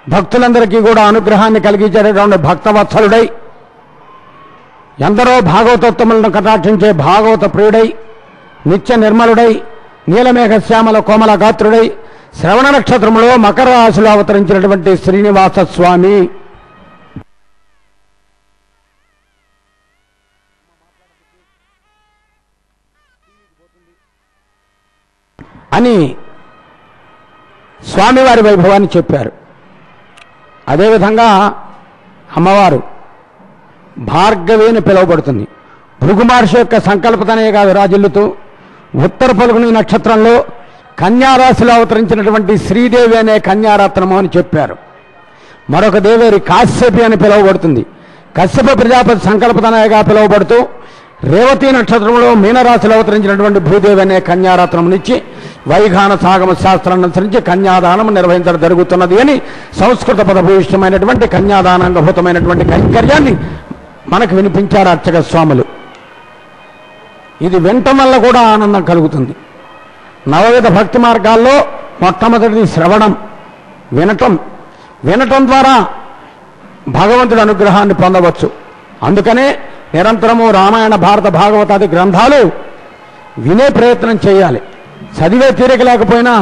భక్తులందరికీ కూడా అనుగ్రహాన్ని కలిగించేటటువంటి భక్తవత్సలుడై, ఎందరో భాగవతోత్తములను కటాక్షించే భాగవత ప్రియుడై, నిత్య నిర్మలుడై, నీలమేఘ శ్యామల కోమల గాత్రుడై, శ్రవణ నక్షత్రములో మకర రాశిలో అవతరించినటువంటి శ్రీనివాస స్వామి. అని స్వామివారి వైభవాన్ని చెప్పారు. అదేవిధంగా అమ్మవారు భార్గవి అని పిలువబడుతుంది. భృగు మహర్షి యొక్క సంకల్పతనయగా విరాజిల్లుతూ ఉత్తర ఫల్గుని నక్షత్రంలో కన్యారాశిలో అవతరించినటువంటి శ్రీదేవి అనే కన్యారత్నము అని చెప్పారు. మరొక దేవేరి కాశ్యపి అని పిలువబడుతుంది. కశ్యప ప్రజాపతి సంకల్పతనయగా పిలువబడుతూ రేవతి నక్షత్రంలో మీనరాశిలో అవతరించినటువంటి భూదేవి అనే కన్యారత్నమునిచ్చి వైఖాన సాగమ శాస్త్రాన్ని అనుసరించి కన్యాదానం నిర్వహించడం జరుగుతున్నది అని సంస్కృత పదభూయిష్టమైనటువంటి కన్యాదానాంగభూతమైనటువంటి కైంకర్యాన్ని మనకు వినిపించారు అర్చక స్వాములు. ఇది వినటం వల్ల కూడా ఆనందం కలుగుతుంది. నవవిధ భక్తి మార్గాల్లో మొట్టమొదటిది శ్రవణం, వినటం ద్వారా భగవంతుడి అనుగ్రహాన్ని పొందవచ్చు. అందుకనే నిరంతరము రామాయణ భారత భాగవతాది గ్రంథాలు వినే ప్రయత్నం చేయాలి. చదివే తీరిక లేకపోయినా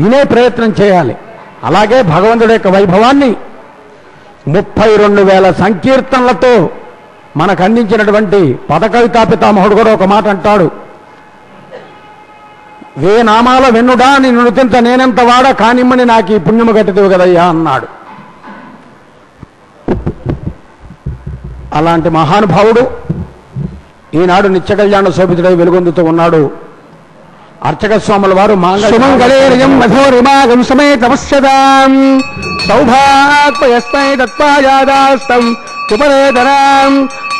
వినే ప్రయత్నం చేయాలి. అలాగే భగవంతుడి యొక్క వైభవాన్ని 32,000 సంకీర్తనలతో మనకు అందించినటువంటి పదకవితా పితామహుడు కూడా ఒక మాట అంటాడు, నామాల వెన్నుడా నీ నుతింత నేనెంత వాడ కానిమ్మని నాకు ఈ పుణ్యము గట్టిదివు కదయ్యా అన్నాడు. అలాంటి మహానుభావుడు ఈనాడు నిత్య కళ్యాణ శోభితుడై వెలుగొందుతూ ఉన్నాడు. అర్చక స్వాముల వారు సుమంగళేయం మధోరిమాగం సమేతమస్యదాం సౌభాగ్యస్మై తత్పాయాదాస్తం ఉపరేతరాం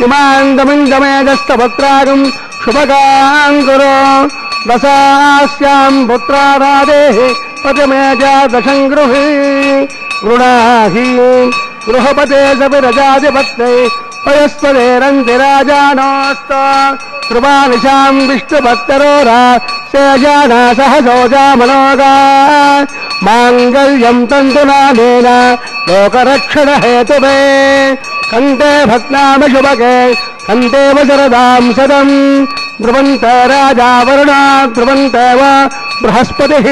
ఇమాంగమింగమేదస్తపత్రాగం శుభగాం కురో దశాస్యాం పుత్రారాదే పతిమేజాదశం గృహీ గృణాహి గృహపతే సవిరజాధిపత్నై వయస్పదేరంతి రాజానోస్త కృపానిశాం విష్ణుభక్తరోరా శేషానా సహసోజామనోగా మాంగళ్యం తంతునానేన లోకరక్షణ హేతుభే కంఠే భక్నామ శుభకే కంఠే వశరదాం సదం ధ్రువంత రాజా వరుణ ధ్రువంతవ బృహస్పతిః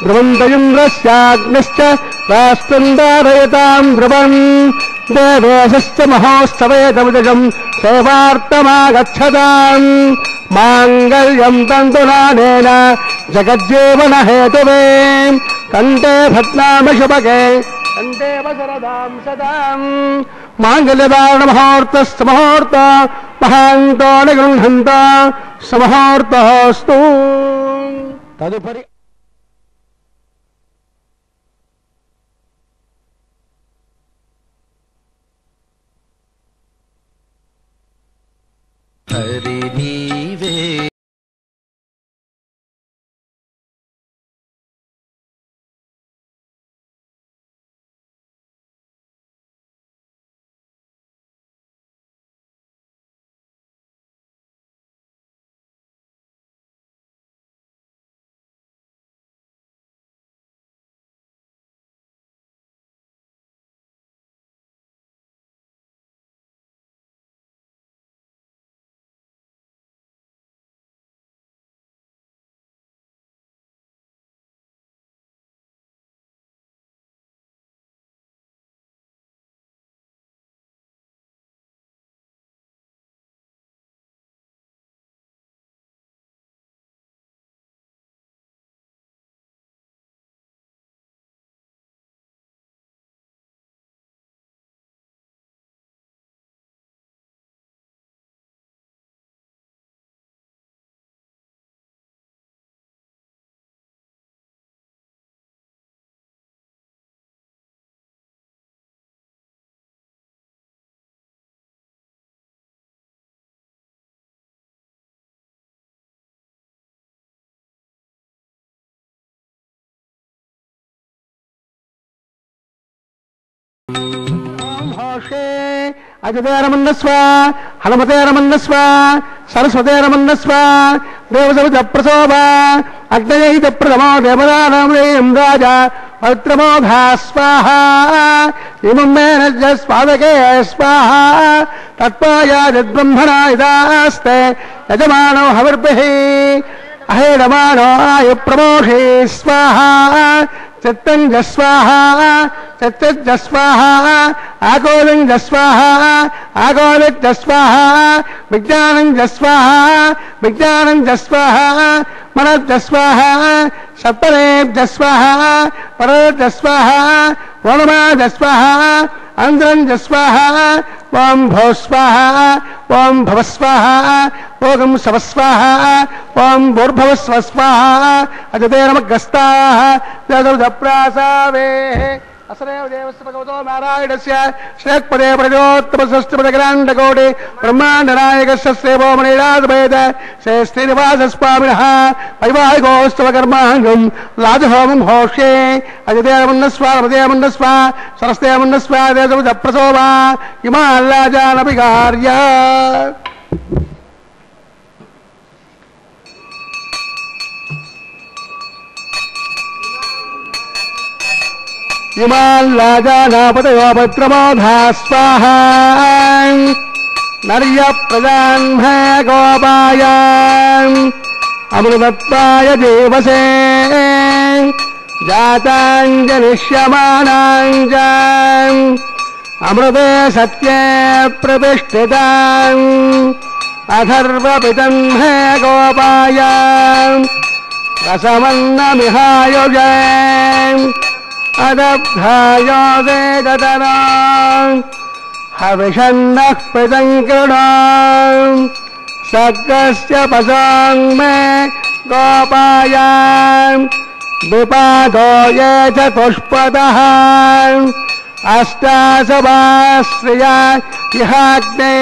ధ్రువంత ఇంద్రస్యాగ్నిశ్చ రాష్ట్రందారయతాం ధ్రువం దేవేశశ్చ మహోత్సవేతముదజం సేవార్థమాగచ్చతాం మాంగళ్యం తంతునానేన జగజ్జీవన హేతువే కంఠే భద్నామ శుభకే కంఠే వశరదాం సదాం మాంగళ్యదారణ ముహూర్తస్తముహూర్త మహాంతో నిగృహంత సమహూర్తస్తు. తదుపరి హరి నీవే అజతేరమన్నస్వ హనుమతేరమన్నస్వ సరస్వతేరమన్నస్వ దేవసవిత ప్రసోభ అగ్నయైత ప్రథమో దేవదానం రాజా పవిత్రమోఘా స్వాహ ఇమం మేన స్వాదకే స్వాహ తత్పాయాద్బ్రహ్మణా ఇదాస్తే యజమానో హవిర్భిః అహేడమానో ఆయ ప్రమోషే స్వాహ చిత్తం జస్వాహ చిత్తజస్వాహ ఆగోళం జస్వాహ ఆగోళజస్వాహ విజ్ఞానం జస్వాహ విజ్ఞానం జస్వాహ మనజస్వాహ సత్పరేజస్వాహ పరజస్వాహ వనమాజస్వాహ అంధ్రం జస్వాహ ఓం భోస్వాహ ఓం భవస్వాహ ఓం సవస్వాహ ఓం భూర్భవస్వస్వాహ అజతేరమగస్తాః దేవదప్రాసావే అసరేవ దేవస్య భగవతో నారాయణస్య శ్రేయఃపదే ప్రజోత్తమసృష్టిపదగ్రాండకోటి బ్రహ్మాండనాయకస్య శ్రేవో మణిరాజభేద శ్రీ శ్రీనివాసస్వామినః వైవాహికోత్సవ కర్మాంగం లాజహోమం హోష్యే అజతేరమన్నస్వ రమతేరమన్నస్వ సరస్తేరమన్నస్వ దేవదప్రసోభ ఇమాల్లాజానభిగార్య ఇమాల్లాజానాపతయో పత్రమోధా స్వాహ నర్య ప్రజాన్మే గోపాయ అమృతత్వాయ దేవసే జాతాంజనిష్యమానాంజ అమృతే సత్యే ప్రతిష్ఠితాం అథర్వపితన్మే గోపాయ రసమన్నమిహాయుజే అదబ్ధాయోదేదతరా హవిషన్నః ప్రసంకృణాం సర్గస్య పసాంగ్మే గోపాయ విపాదో ఏ చ పుష్పతః అష్టాసభాశ్రియా ఇహాగ్నే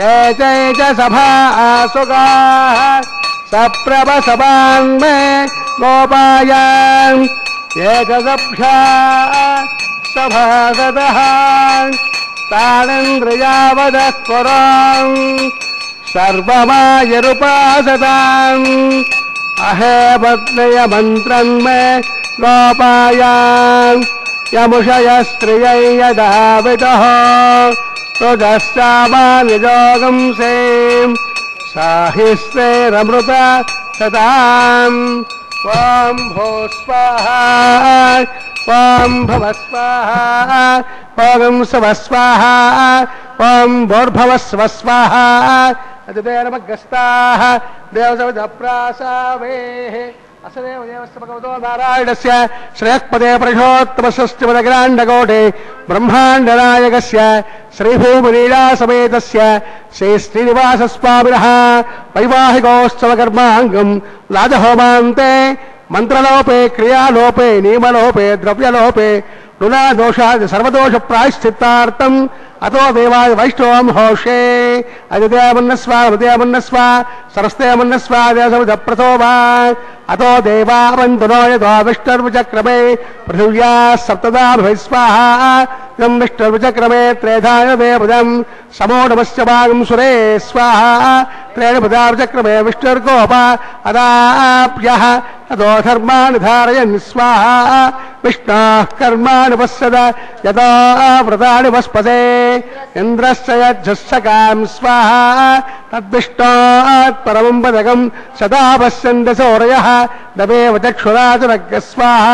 ఏ చ సభాసుగాః సప్రభసభాంగ్మే గోపాయ ఏకసభ్యా సభాగతః తాళేంద్రియావదః పురాం సర్వమాయరుపాసతాం అహేపత్నయ మంత్రం మే గోపాయ యముషయ స్త్రియై యదావితః రుజశ్చామానిజోగం సేం సాహిస్రేరమృత సతాం ఓం భూస్వాహ ఓం భవస్వాహ ఓం సవస్వాహ ఓం భూర్భవస్వస్వాహ అజతేరమగస్తాః దేవసవిధప్రాసావే అసదేవ దేవస్య భగవతో నారాయణస్య శ్రేయఃపదే ప్రజోత్తమసృష్టిపదగ్రాండకోటి బ్రహ్మాండనాయకస్య శ్రీభూమిలీలాసమేతస్య శ్రీ శ్రీనివాసస్వామినః వైవాహికోత్సవ కర్మాంగం లాజహోమాంతే మంత్రలోపే క్రియాలోపే నియమలోపే ద్రవ్యలోపే రుణదోషాది సర్వదోష ప్రాయశ్చిత్తార్థం అతో దేవాయ వైష్ణవం హోషే అజతేమన్నస్వ రమతేమన్నస్వ సరస్తేమన్నస్వ దేవసవిధ ప్రసోభా అతో దేవావంతునో యతో విష్ణుర్విచక్రమే పృథివ్యా సప్తదా భవిస్వాహ ఇదం విష్ణుర్విచక్రమే త్రేధాయ దేవదం సమో నమస్య భాగం సురే స్వాహ త్రేణ పదావిచక్రమే విష్ణుర్గోప అదాప్యః అదో ధర్మాణి ధారయన్ స్వాహ విష్ణోః కర్మాణి పశ్యద యదా వ్రతాని వస్పదే ఇంద్రస్య యజ్జస్సకాం స్వాహ తద్విష్ణోత్ పరమం పదకం సదా పశ్యంత సౌరయః దవేవ చక్షురాజనగ్గ స్వాహ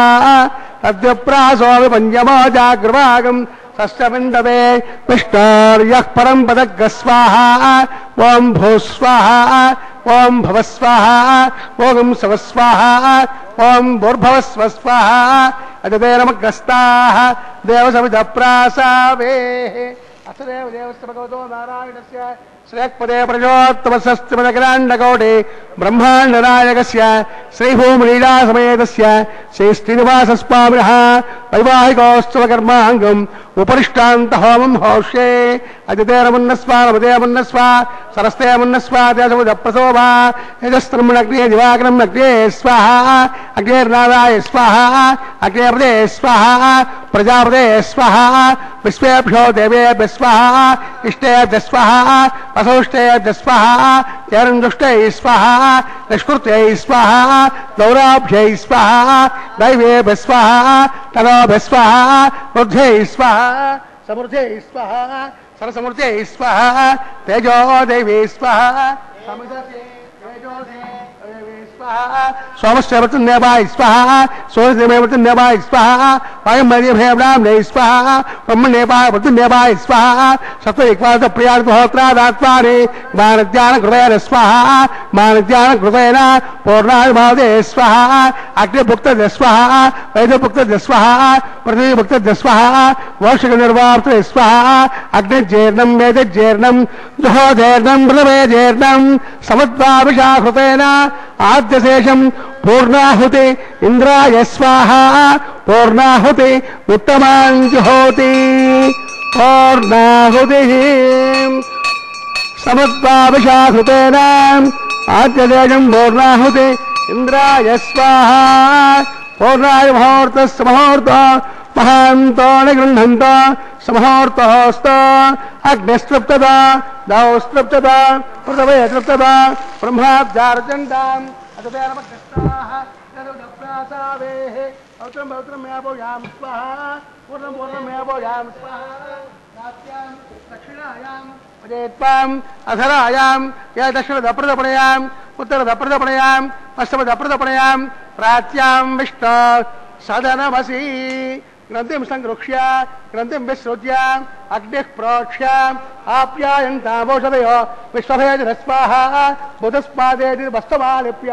తద్విప్రాసో విపంజమో జాగ్రవాగం షష్టమిందవే విష్ణోర్యః పరం పదగ్గ స్వాహ ఓం భూస్వాహ ఓం భవస్వాహ ఓం సవస్వాహ ఓం భూర్భవస్వస్వాహ అజతేరమగస్తాః దేవసవిధప్రాసావే అసదేవ దేవస్య భగవతో నారాయణస్య శ్రేక్పదే ప్రజోత్తమసస్తిమదగ్రాండకోటి బ్రహ్మాండ నాయకస్య శ్రీభూమిలీలా సమేతస్య శ్రీ శ్రీనివాస స్వామినః వైవాహికోత్సవ కర్మాంగం ఉపరిష్టాంత హోమం హోష్యే అతిథేరమున్నస్వానమదేమున్నస్వ సరస్తేమున్నస్వ దేశముద ప్రసోభా యజస్త్రమునగ్నే దివాకరం అగ్నే స్వాహ అగ్నేర్నారాయ స్వాహ అగ్నేపదే స్వాహ ప్రజాపదే స్వాహ విశ్వేభ్యో దేవేభ్య స్వాహ ఇష్టేభ్య స్వాహ వసౌష్టేభ్య స్వాహ తేరందుష్టై స్వాహ నిష్కృత్యై స్వాహ గౌరాభ్యై స్వాహ దైవేభ్య స్వాహ తనోభ్య స్వాహ వృద్ధ్యై స్వాహ సమృద్ధ్యై స్వాహ సరసమృద్ధ్యై స్వాహ తేజో దేవీ స్వాహ సోమశ్రేవృతన్యవాయ స్వాహ సోమశ్రేవృతన్యవాయ స్వాహ వాయుమర్యభేబ్రాహ్మణే స్వాహ బ్రహ్మణ్యేపాయ వృతన్యవాయ స్వాహ సత్వైక్వాద ప్రియార్థోత్రాదాత్వాని మానధ్యాన కృతేన స్వాహ మానధ్యాన కృతేన పూర్ణాభిభావదే స్వాహ అగ్నిభుక్తదే స్వాహ వైద్యభుక్తదే స్వాహ పృథివీభుక్తదే స్వాహ వోషక నిర్వాప్తే స్వాహ అగ్నిజీర్ణం వేదజీర్ణం జుహోజీర్ణం మృతవేజీర్ణం సమద్వాభిషాకృతేన ఆద్యశేషం పూర్ణాహుతి ఇంద్రాయ స్వాహ పూర్ణాహుతి ఉత్తమాం జుహోతి పూర్ణాహుతి సమద్వాభిషాకృతేన ఆద్యశేషం పూర్ణాహుతి ఇంద్రాయ స్వాహ పూర్ణాయ ముహూర్తస్య ముహూర్త మహాంతో నిగృహంత సమహూర్తోస్త అగ్నిస్తృప్తత దౌస్తృప్తత పృథవే తృప్తత బ్రహ్మాబ్జార్జండాం అతదేరమకృష్ణాః యదుదప్రాసావేః ఔత్రం ఔత్రం మేభోయాం స్వాహ పూర్ణం పూర్ణం మేభోయాం స్వాహ నాత్యాం దక్షిణాయాం వజేత్వాం అధరాయాం యా దక్షిణదప్రదపణయాం ఉత్తరదప్రదపణయాం పశ్చిమదప్రదపణయాం ప్రాచ్యాం విష్ణు సదనమసి గ్రంథిం సంగృక్ష్య గ్రంథిం విశ్రుత్య అగ్నిః ప్రోక్ష్య ఆప్యాయంతామోషధయో విశ్వభేజస్వాహ బుధస్పాదేతి వస్తమాలిప్య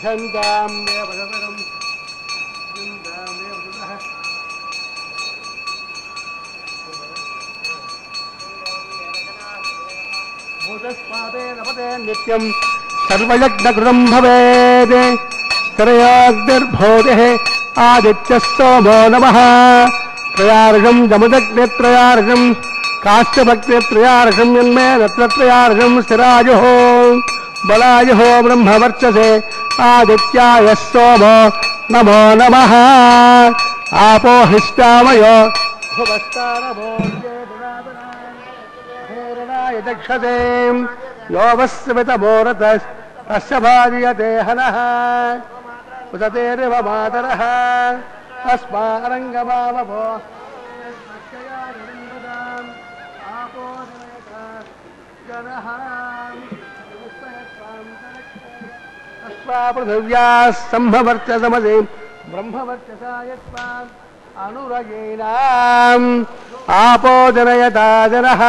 ఘంటాం దేవదరం ఘంటాం దేవదః భూతస్పాదేన పదే నిత్యం సర్వయజ్ఞకృతం భవేత్ త్రయాగ్నిర్భూతిః ఆదిత్యः సోమో నమః త్రయార్షం జమదగ్నిత్రయార్షం కాశ్యభక్తిత్రయార్షం యన్మే నత్రత్రయార్షం స్థిరాయుః బలాయుః బ్రహ్మవర్చసే ఆదిత్యాయ సోమో నమో నమః ఆపో హిష్టామయో భువస్తారభోర్యేనాయ దక్షసే యోవస్మితమోరత తస్య భార్యతే హనః ఉదతేరివ మాతరః తస్మారంగమావభో ఆపో జనః పృథివ్యా సంభవర్చసమసి బ్రహ్మవర్చసాయత్వాం అనురయేనాం ఆపో జనయతా జనః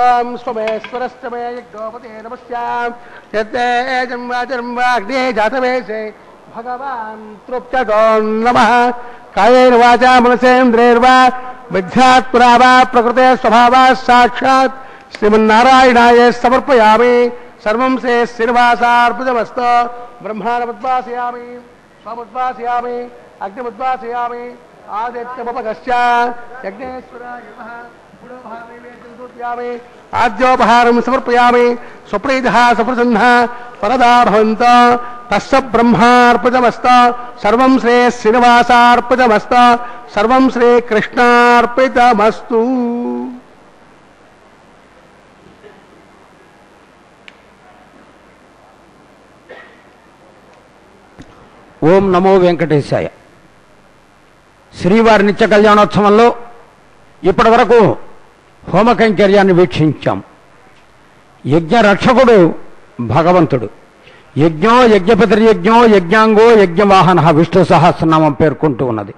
ఓం స్వమేశ్వరశ్చ మే యజ్ఞోపతే నమస్యాం యత్తేజం వాచరం వాగ్నే జాతవేశే భగవాన్ తృప్యతో నమః కాయేన వాచా మనసేంద్రియైర్వా విద్యాత్మనా వా ప్రకృతే స్వభావాత్ సాక్షాత్ శ్రీమన్నారాయణాయ సమర్పయామి సర్వం శ్రీ శ్రీనివాసార్పితమస్తు బ్రహ్మాణముద్వాసయామి స్వముద్వాసయామి అగ్నిముద్వాసయామి ఆదిత్యముపగస్య యజ్ఞేశ్వరాయ నమః పురోభానైవేద్యం సమర్పయామి ఆద్యోపహారం సమర్పయామి సుప్రీతః సుప్రసన్నః వరదా భవంతు తస్య బ్రహ్మార్పితమస్తు సర్వం శ్రీ శ్రీనివాసార్పితమస్తు సర్వం శ్రీ కృష్ణార్పితమస్తు. ఓం నమో వెంకటేశాయ. శ్రీవారి నిత్య కళ్యాణోత్సవంలో ఇప్పటి వరకు హోమ కైంకర్యాన్ని వీక్షించాం. యజ్ఞ రక్షకుడు భగవంతుడు. యజ్ఞో యజ్ఞపతిర్యజ్ఞో యజ్ఞాంగో యజ్ఞవాహన విష్ణు సహస్రనామం పేర్కొంటూ ఉన్నది.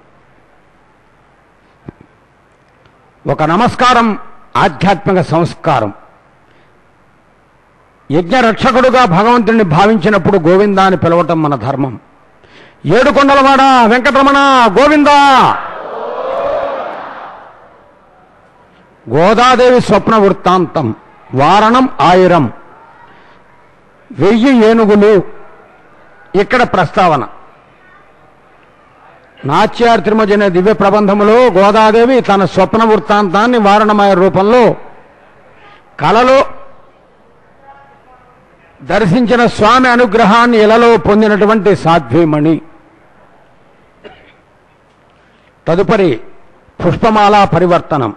ఒక నమస్కారం ఆధ్యాత్మిక సంస్కారం. యజ్ఞరక్షకుడుగా భగవంతుడిని భావించినప్పుడు గోవిందా అని పిలవటం మన ధర్మం. ఏడుకొండలవాడ వెంకటరమణ గోవిందా. గోదాదేవి స్వప్న వృత్తాంతం. వారణం 1000, 1000 ఏనుగులు. ఇక్కడ ప్రస్తావన. నాట్యార్ తిరుమజ అనే దివ్య ప్రబంధములో గోదాదేవి తన స్వప్న వృత్తాంతాన్ని వారణమయ రూపంలో కలలో దర్శించిన స్వామి అనుగ్రహాన్ని ఇలలో పొందినటువంటి సాధ్వీమణి. తదుపరి పుష్పమాల పరివర్తనం.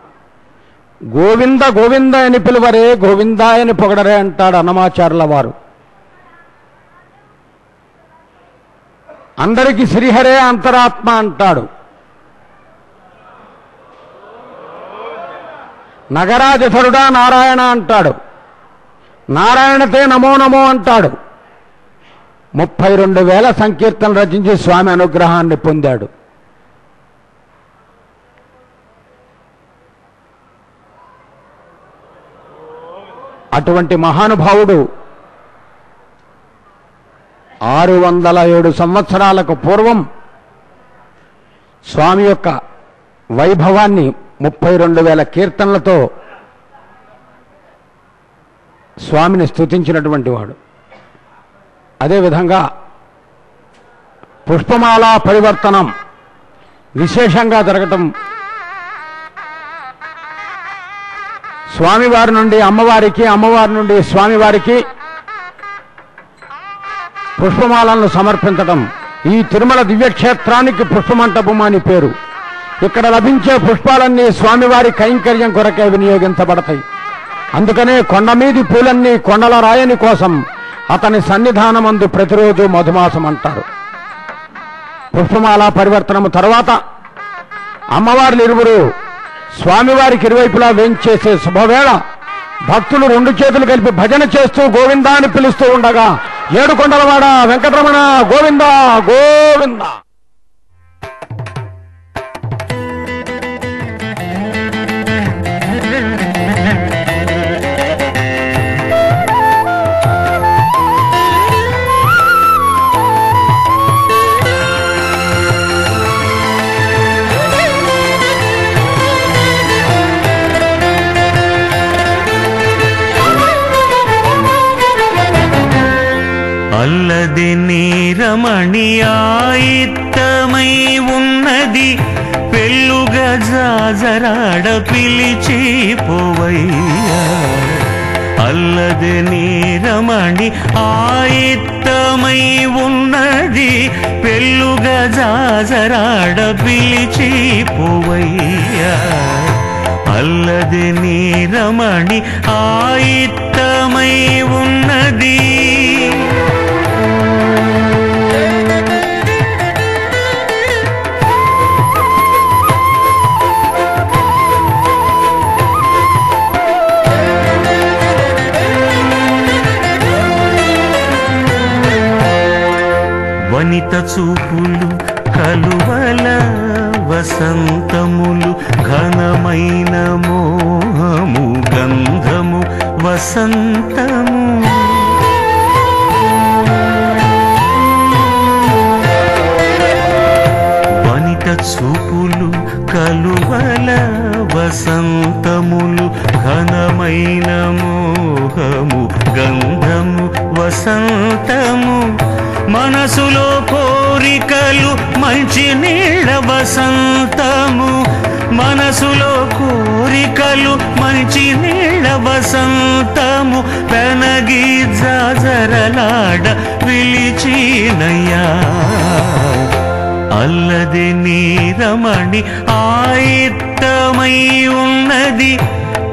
గోవింద గోవింద అని పిలువరే, గోవిందాయని పొగడరే అంటాడు అన్నమాచార్యుల వారు. అందరికీ శ్రీహరే అంతరాత్మ అంటాడు. నగరాజధరుడా నారాయణ అంటాడు. నారాయణతే నమో నమో అంటాడు. 32,000 సంకీర్తనలు రచించి స్వామి అనుగ్రహాన్ని పొందాడు. అటువంటి మహానుభావుడు 607 సంవత్సరాలకు పూర్వం స్వామి యొక్క వైభవాన్ని 32,000 కీర్తనలతో స్వామిని స్తుతించినటువంటి వాడు. అదేవిధంగా పుష్పమాల పరివర్తనం విశేషంగా జరగటం, స్వామివారి నుండి అమ్మవారికి, అమ్మవారి నుండి స్వామివారికి పుష్పమాలను సమర్పించడం. ఈ తిరుమల దివ్యక్షేత్రానికి పుష్పమంటపం అని పేరు. ఇక్కడ లభించే పుష్పాలన్నీ స్వామివారి కైంకర్యం కొరకే వినియోగించబడతాయి. అందుకనే కొండమీది పూలన్నీ కొండల రాయని కోసం అతని సన్నిధానమందు ప్రతిరోజు మధుమాసం అంటారు. పుష్పమాల పరివర్తనము తర్వాత అమ్మవార్లు ఇరువురు స్వామివారికి ఇరువైపులా వేంచేసే శుభవేళ భక్తులు 2 చేతులు కలిపి భజన చేస్తూ గోవిందా అని పిలుస్తూ ఉండగా, ఏడుకొండలవాడ వెంకటరమణ గోవిందా గోవిందా. అల్లది నీరమణి ఆయిత్తమై ఉన్నది, పెళ్ళుగా జాజరాడ పిలిచి పోవయ్యా. అల్లది నీరమణి ఆయిత్తమై ఉన్నది, పెళ్ళుగా జాజరాడ పిలిచి పోవయ్యా. అల్లది నీరమణి ఆయిత్తమై ఉన్నది. వనిత చూపులు కలువల వసంతములు, ఘనమైన మోహము గంధము వసంతము. వనిత చూపులు కలువల వసంతములు, ఘనమైన మోహము గంధము వసంతము. మనసులో కోరికలు మంచి నీళ్ళ వసంతము. మనసులో కోరికలు మంచి నీళ్ళ వసంతము. పెనగి జాజరలాడ పిలిచినయ్యా. అల్లది నీరమణి ఆయిత్తమై ఉన్నది,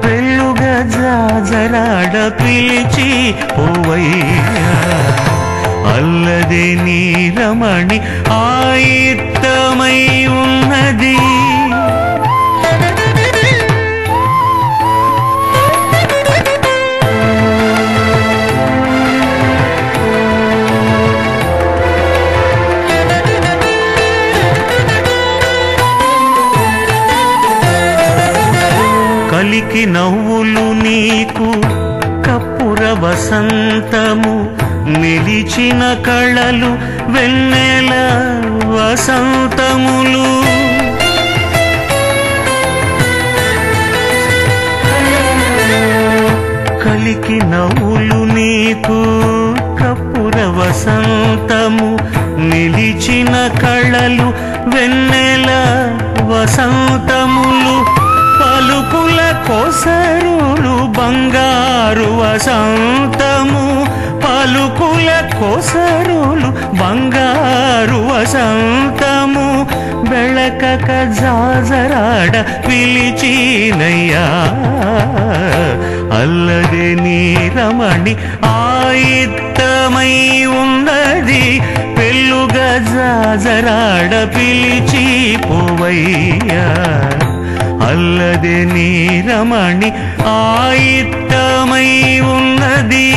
పెళ్ళుగా జాజరాడ పిలిచి పోవయ్యా. అల్లది నీరమణి ఆయిత్తమై ఉన్నది. కలికి నవ్వులు నీకు కప్పుర వసంతము నిలిచిన కళలు వెన్నెల వసంతములు కలికి నవ్వులు నీకు కప్పుర వసంతము నిలిచిన కళలు వెన్నెల వసంతములు పలుకుల కొసరులు బంగారు వసంతము పలుకుల కొసరులు బంగారు వసంతము ಬೆಳಕಕ ಜಾಜರಾಡ పిలిచినయ్యా అల్లదే నీ రమణి ఆయిత్తమై ఉన్నది పెళ్ళుగా జాజరాడ పిలిచి పోవయ్యా అల్లదే నీ రమణి ఆయిత్తమై ఉన్నది